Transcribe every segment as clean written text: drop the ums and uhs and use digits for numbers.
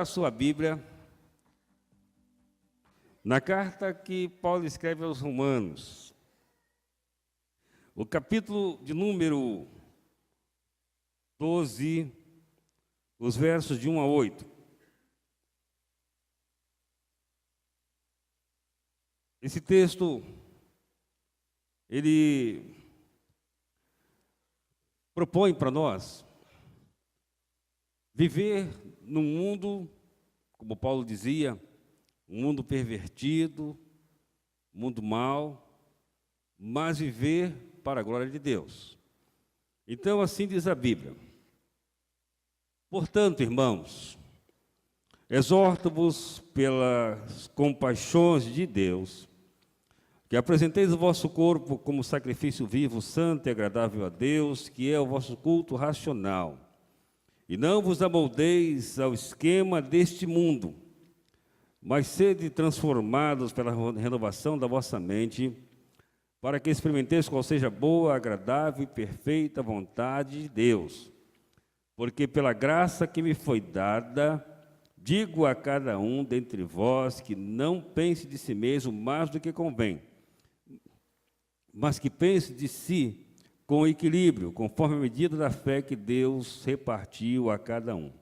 sua Bíblia na carta que Paulo escreve aos Romanos, o capítulo de número 12, os versos de 1 a 8. Esse texto, ele propõe para nós viver num mundo, como Paulo dizia, um mundo pervertido, um mundo mau, mas viver para a glória de Deus. Então, assim diz a Bíblia: portanto, irmãos, exorto-vos pelas compaixões de Deus, que apresenteis o vosso corpo como sacrifício vivo, santo e agradável a Deus, que é o vosso culto racional. E não vos amoldeis ao esquema deste mundo, mas sede transformados pela renovação da vossa mente, para que experimenteis qual seja boa, agradável e perfeita vontade de Deus. Porque pela graça que me foi dada, digo a cada um dentre vós que não pense de si mesmo mais do que convém, mas que pense de si com equilíbrio, conforme a medida da fé que Deus repartiu a cada um.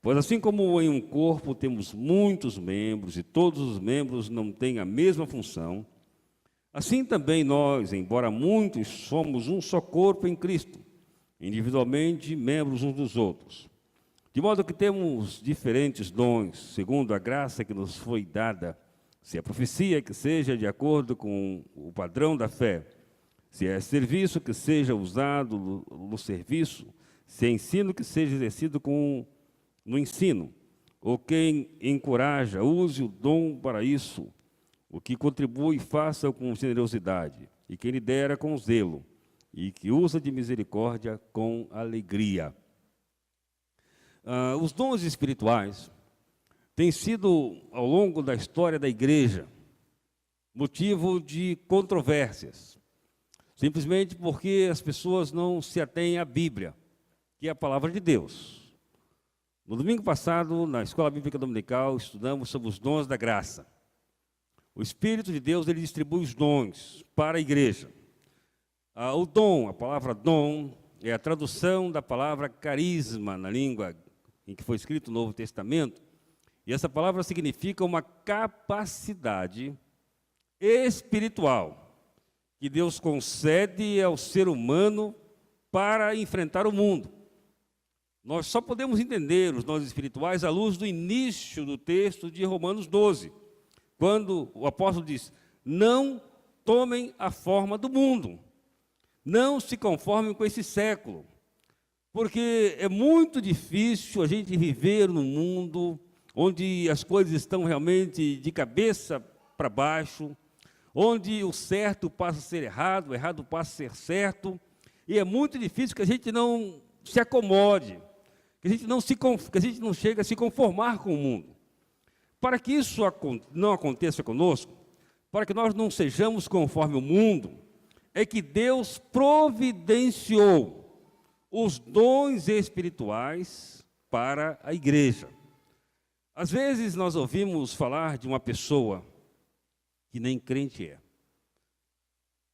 Pois assim como em um corpo temos muitos membros, e todos os membros não têm a mesma função, assim também nós, embora muitos, somos um só corpo em Cristo, individualmente membros uns dos outros. De modo que temos diferentes dons, segundo a graça que nos foi dada, se é profecia, que seja de acordo com o padrão da fé, se é serviço, que seja usado no serviço, se é ensino, que seja exercido no ensino, ou quem encoraja, use o dom para isso, o que contribui, faça-o com generosidade, e quem lidera com zelo, e que usa de misericórdia com alegria. Os dons espirituais têm sido, ao longo da história da igreja, motivo de controvérsias, simplesmente porque as pessoas não se atêm à Bíblia, que é a palavra de Deus. No domingo passado, na Escola Bíblica Dominical, estudamos sobre os dons da graça. O Espírito de Deus, ele distribui os dons para a igreja. O dom, a palavra dom, é a tradução da palavra carisma na língua em que foi escrito o Novo Testamento, e essa palavra significa uma capacidade espiritual que Deus concede ao ser humano para enfrentar o mundo. Nós só podemos entender os dons espirituais à luz do início do texto de Romanos 12, quando o apóstolo diz: não tomem a forma do mundo, não se conformem com esse século, porque é muito difícil a gente viver num mundo onde as coisas estão realmente de cabeça para baixo, onde o certo passa a ser errado, o errado passa a ser certo, e é muito difícil que a gente não se acomode, que a gente não chegue a se conformar com o mundo. Para que isso não aconteça conosco, para que nós não sejamos conforme o mundo, é que Deus providenciou os dons espirituais para a igreja. Às vezes nós ouvimos falar de uma pessoa que nem crente é,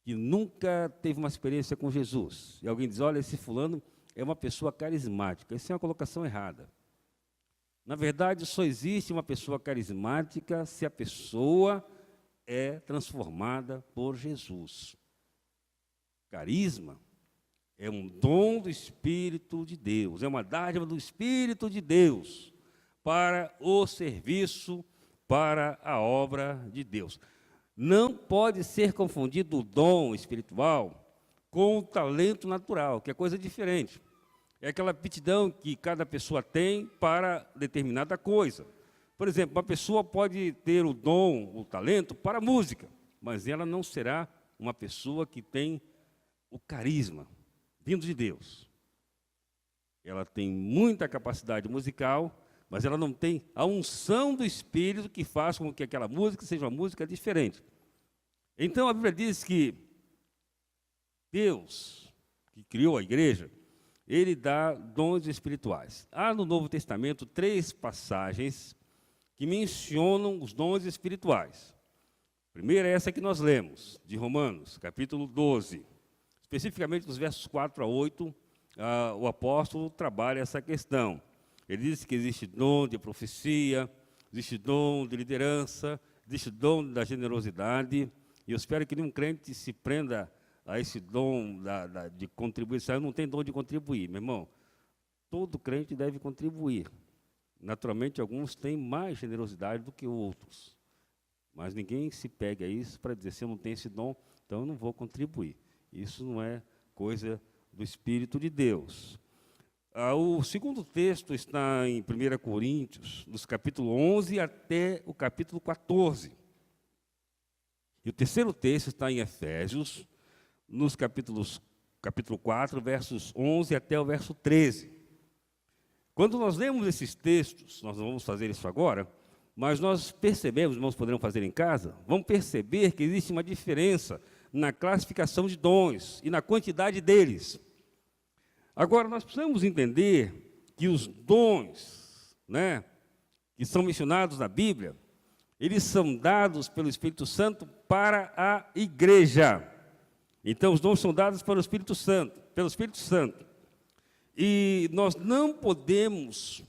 que nunca teve uma experiência com Jesus. E alguém diz: olha, esse fulano é uma pessoa carismática. Isso é uma colocação errada. Na verdade, só existe uma pessoa carismática se a pessoa é transformada por Jesus. Carisma é um dom do Espírito de Deus, é uma dádiva do Espírito de Deus para o serviço, para a obra de Deus. Não pode ser confundido o dom espiritual com o talento natural, que é coisa diferente. É aquela aptidão que cada pessoa tem para determinada coisa. Por exemplo, uma pessoa pode ter o dom, o talento para a música, mas ela não será uma pessoa que tem o carisma vindo de Deus. Ela tem muita capacidade musical, mas ela não tem a unção do Espírito que faz com que aquela música seja uma música diferente. Então a Bíblia diz que Deus, que criou a igreja, ele dá dons espirituais. Há no Novo Testamento 3 passagens que mencionam os dons espirituais. A primeira é essa que nós lemos, de Romanos, capítulo 12. Especificamente dos versos 4 a 8, o apóstolo trabalha essa questão. Ele diz que existe dom de profecia, existe dom de liderança, existe dom da generosidade, e eu espero que nenhum crente se prenda a esse dom de contribuição. Eu não tenho dom de contribuir, meu irmão. Todo crente deve contribuir. Naturalmente, alguns têm mais generosidade do que outros. Mas ninguém se pega a isso para dizer, se eu não tenho esse dom, então eu não vou contribuir. Isso não é coisa do Espírito de Deus. O segundo texto está em 1 Coríntios, dos capítulo 11 até o capítulo 14. E o terceiro texto está em Efésios, nos capítulo 4, versos 11 até o verso 13. Quando nós lemos esses textos, nós não vamos fazer isso agora, mas nós percebemos, irmãos, poderão fazer em casa, vamos perceber que existe uma diferença na classificação de dons e na quantidade deles. Agora, nós precisamos entender que os dons, que são mencionados na Bíblia, eles são dados pelo Espírito Santo para a igreja. Então, os dons são dados pelo Espírito Santo. E nós não podemos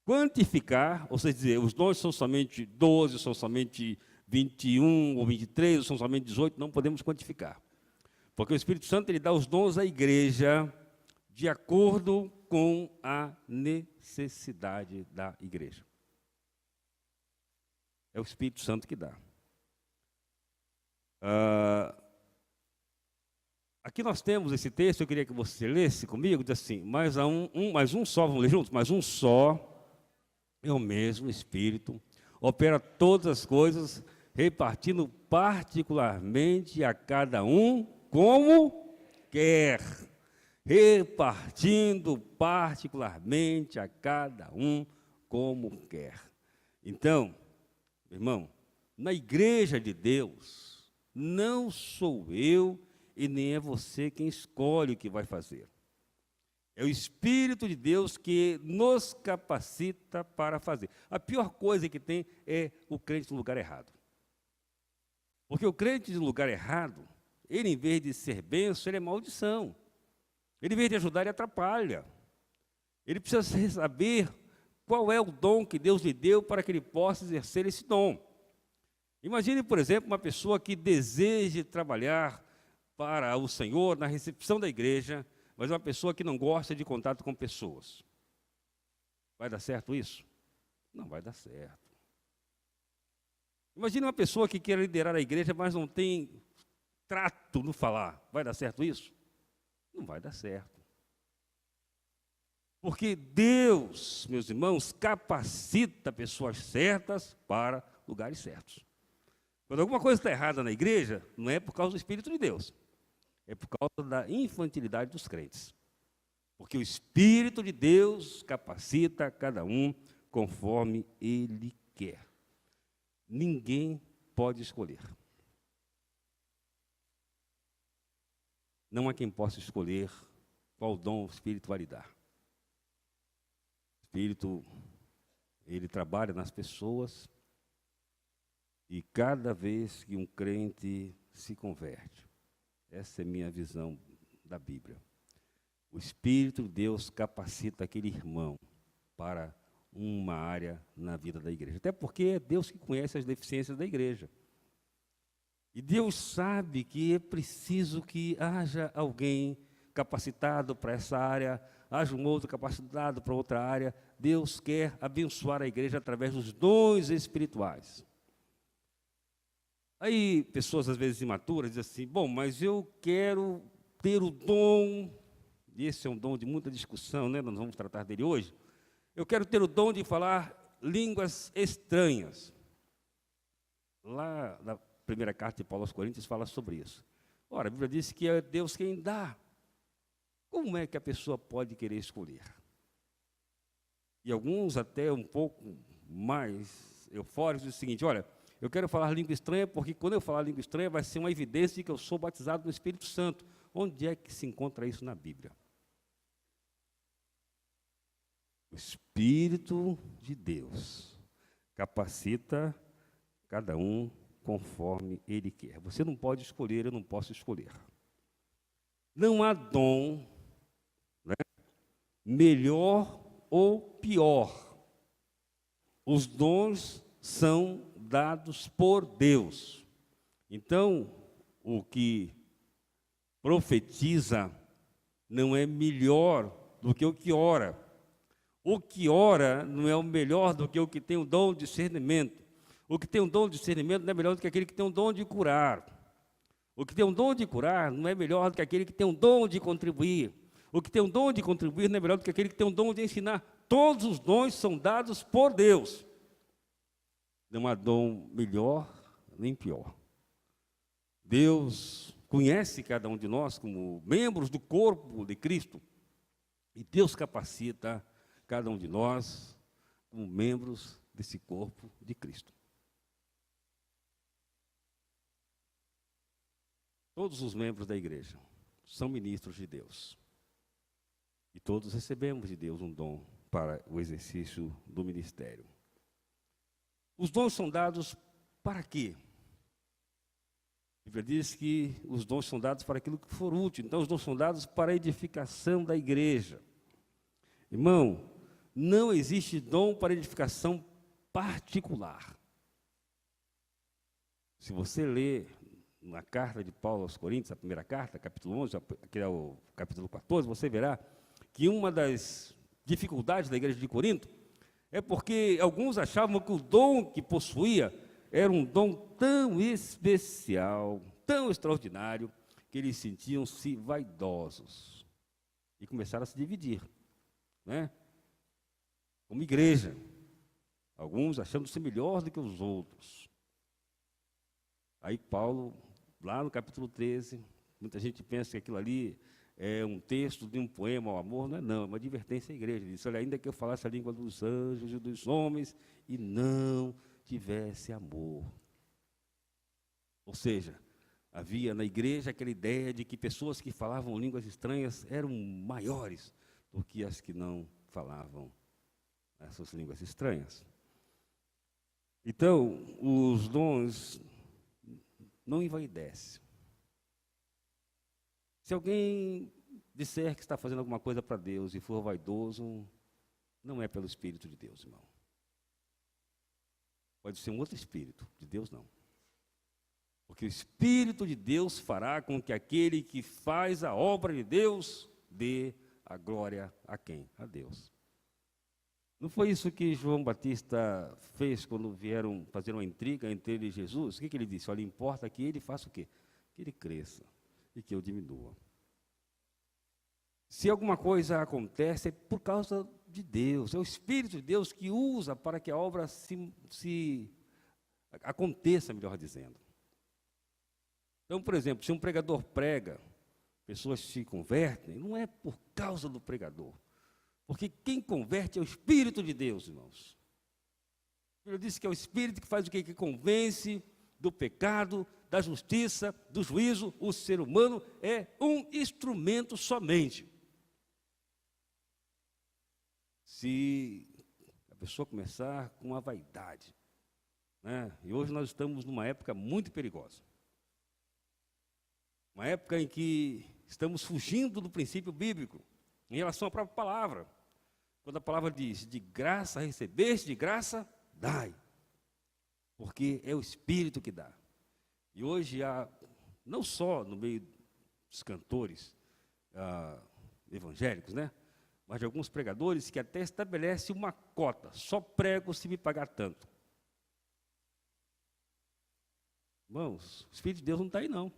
quantificar, ou seja, os dons são somente 12, são somente 21 ou 23, ou são somente 18, não podemos quantificar. Porque o Espírito Santo ele dá os dons à igreja de acordo com a necessidade da igreja. É o Espírito Santo que dá. Aqui nós temos esse texto, eu queria que você lesse comigo, diz assim, mais um só, vamos ler juntos? Mais um só, é o mesmo Espírito, opera todas as coisas, repartindo particularmente a cada um como quer. Repartindo particularmente a cada um como quer. Então, irmão, na igreja de Deus, não sou eu e nem é você quem escolhe o que vai fazer. É o Espírito de Deus que nos capacita para fazer. A pior coisa que tem é o crente no lugar errado. Porque o crente no lugar errado, ele, em vez de ser bênção, ele é maldição. Ele, em vez de ajudar, ele atrapalha. Ele precisa saber qual é o dom que Deus lhe deu para que ele possa exercer esse dom. Imagine, por exemplo, uma pessoa que deseje trabalhar para o Senhor na recepção da igreja, mas uma pessoa que não gosta de contato com pessoas. Vai dar certo isso? Não vai dar certo. Imagine uma pessoa que quer liderar a igreja, mas não tem trato no falar. Vai dar certo isso? Não vai dar certo. Porque Deus, meus irmãos, capacita pessoas certas para lugares certos. Quando alguma coisa está errada na igreja, não é por causa do Espírito de Deus. É por causa da infantilidade dos crentes. Porque o Espírito de Deus capacita cada um conforme Ele quer. Ninguém pode escolher. Não há quem possa escolher qual dom o Espírito vai lhe dar. O Espírito, ele trabalha nas pessoas e cada vez que um crente se converte, essa é a minha visão da Bíblia. O Espírito de Deus capacita aquele irmão para uma área na vida da igreja. Até porque é Deus que conhece as deficiências da igreja. E Deus sabe que é preciso que haja alguém capacitado para essa área, haja um outro capacitado para outra área. Deus quer abençoar a igreja através dos dons espirituais. Aí, pessoas às vezes imaturas dizem assim, bom, mas eu quero ter o dom, e esse é um dom de muita discussão, nós vamos tratar dele hoje. Eu quero ter o dom de falar línguas estranhas. Lá na primeira carta de Paulo aos Coríntios fala sobre isso. Ora, a Bíblia diz que é Deus quem dá. Como é que a pessoa pode querer escolher? E alguns até um pouco mais eufóricos dizem o seguinte, olha, eu quero falar língua estranha porque quando eu falar língua estranha vai ser uma evidência de que eu sou batizado no Espírito Santo. Onde é que se encontra isso na Bíblia? O Espírito de Deus capacita cada um conforme Ele quer. Você não pode escolher, eu não posso escolher. Não há dom, né, melhor ou pior. Os dons são dados por Deus. Então, o que profetiza não é melhor do que o que ora. O que ora não é o melhor do que o que tem o dom de discernimento. O que tem o dom de discernimento não é melhor do que aquele que tem o dom de curar. O que tem o dom de curar não é melhor do que aquele que tem o dom de contribuir. O que tem o dom de contribuir não é melhor do que aquele que tem o dom de ensinar. Todos os dons são dados por Deus. Não há dom melhor nem pior. Deus conhece cada um de nós como membros do corpo de Cristo. E Deus capacita cada um de nós como membros desse corpo de Cristo. Todos os membros da igreja são ministros de Deus. E todos recebemos de Deus um dom para o exercício do ministério. Os dons são dados para quê? A Bíblia diz que os dons são dados para aquilo que for útil. Então, os dons são dados para a edificação da igreja. Irmão, não existe dom para edificação particular. Se você ler na carta de Paulo aos Coríntios, a primeira carta, capítulo 11, que é o capítulo 14, você verá que uma das dificuldades da igreja de Corinto é porque alguns achavam que o dom que possuía era um dom tão especial, tão extraordinário, que eles sentiam-se vaidosos e começaram a se dividir, né? Como igreja, alguns achando-se melhor do que os outros. Aí Paulo, lá no capítulo 13, muita gente pensa que aquilo ali é um texto de um poema ao amor. Não, é uma advertência à igreja. Ele disse: olha, ainda que eu falasse a língua dos anjos e dos homens e não tivesse amor. Ou seja, havia na igreja aquela ideia de que pessoas que falavam línguas estranhas eram maiores do que as que não falavam essas línguas estranhas. Então, os dons não envaidecem. Se alguém disser que está fazendo alguma coisa para Deus e for vaidoso, não é pelo Espírito de Deus, irmão. Pode ser um outro Espírito, de Deus não. Porque o Espírito de Deus fará com que aquele que faz a obra de Deus dê a glória a quem? A Deus. Não foi isso que João Batista fez quando vieram fazer uma intriga entre ele e Jesus? O que ele disse? Olha, importa que ele faça o quê? Que ele cresça e que eu diminua. Se alguma coisa acontece, é por causa de Deus. É o Espírito de Deus que usa para que a obra se aconteça, melhor dizendo. Então, por exemplo, se um pregador prega, pessoas se convertem, não é por causa do pregador. Porque quem converte é o Espírito de Deus, irmãos. Ele disse que é o Espírito que faz o quê? Que convence do pecado, da justiça, do juízo. O ser humano é um instrumento somente. Se a pessoa começar com a vaidade, né? E hoje nós estamos numa época muito perigosa. Uma época em que estamos fugindo do princípio bíblico em relação à própria palavra. Quando a palavra diz, de graça recebeste, de graça dai. Porque é o Espírito que dá. E hoje há, não só no meio dos cantores evangélicos, né? Mas de alguns pregadores que até estabelecem uma cota. Só prego se me pagar tanto. Irmãos, o Espírito de Deus não está aí, não.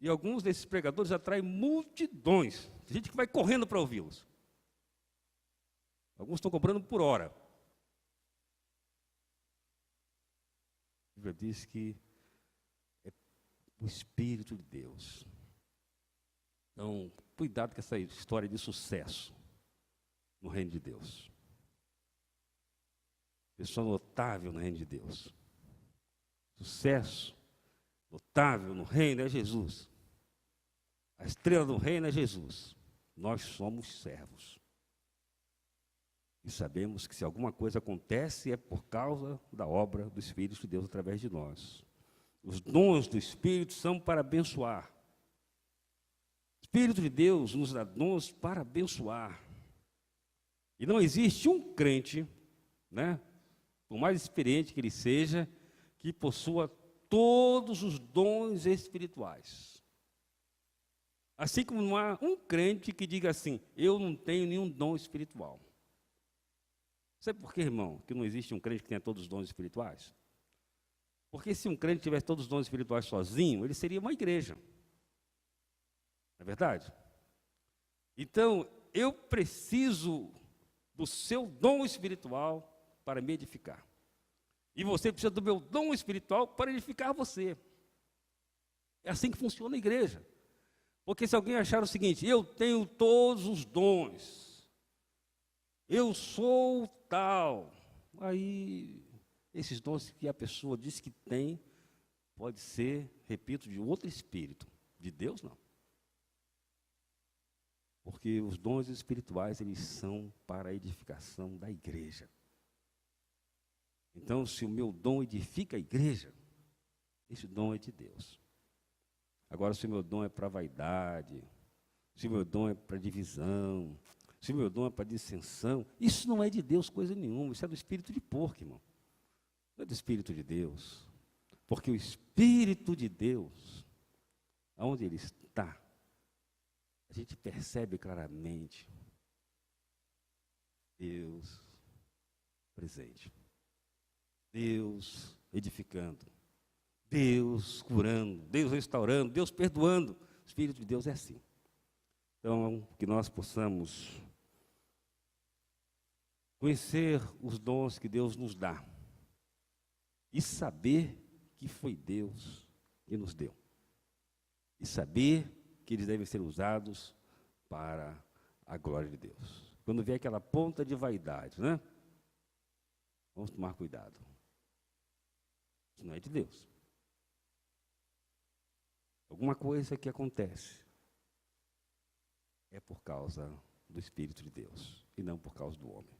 E alguns desses pregadores atraem multidões. Tem gente que vai correndo para ouvi-los. Alguns estão cobrando por hora. A Bíblia diz que é o Espírito de Deus. Então, cuidado com essa história de sucesso no reino de Deus. Pessoa notável no reino de Deus. Sucesso notável no reino é Jesus. A estrela do reino é Jesus. Nós somos servos. E sabemos que se alguma coisa acontece é por causa da obra do Espírito de Deus através de nós. Os dons do Espírito são para abençoar. O Espírito de Deus nos dá dons para abençoar. E não existe um crente, né, por mais experiente que ele seja, que possua todos os dons espirituais. Assim como não há um crente que diga assim, eu não tenho nenhum dom espiritual. Sabe por quê, irmão, que não existe um crente que tenha todos os dons espirituais? Porque se um crente tivesse todos os dons espirituais sozinho, ele seria uma igreja. Não é verdade? Então, eu preciso do seu dom espiritual para me edificar. E você precisa do meu dom espiritual para edificar você. É assim que funciona a igreja. Porque se alguém achar o seguinte, eu tenho todos os dons, eu sou tal, aí esses dons que a pessoa diz que tem, pode ser, repito, de outro espírito, de Deus não. Porque os dons espirituais, eles são para a edificação da igreja. Então, se o meu dom edifica a igreja, esse dom é de Deus. Agora, se o meu dom é para vaidade, se o meu dom é para divisão, se o meu dom é para dissensão, isso não é de Deus coisa nenhuma, isso é do espírito de porco, irmão. Não é do Espírito de Deus. Porque o Espírito de Deus, aonde ele está, a gente percebe claramente Deus presente. Deus edificando, Deus curando, Deus restaurando, Deus perdoando. O Espírito de Deus é assim. Então, que nós possamos conhecer os dons que Deus nos dá e saber que foi Deus que nos deu. E saber que eles devem ser usados para a glória de Deus. Quando vier aquela ponta de vaidade, né? Vamos tomar cuidado. Isso não é de Deus. Alguma coisa que acontece é por causa do Espírito de Deus e não por causa do homem.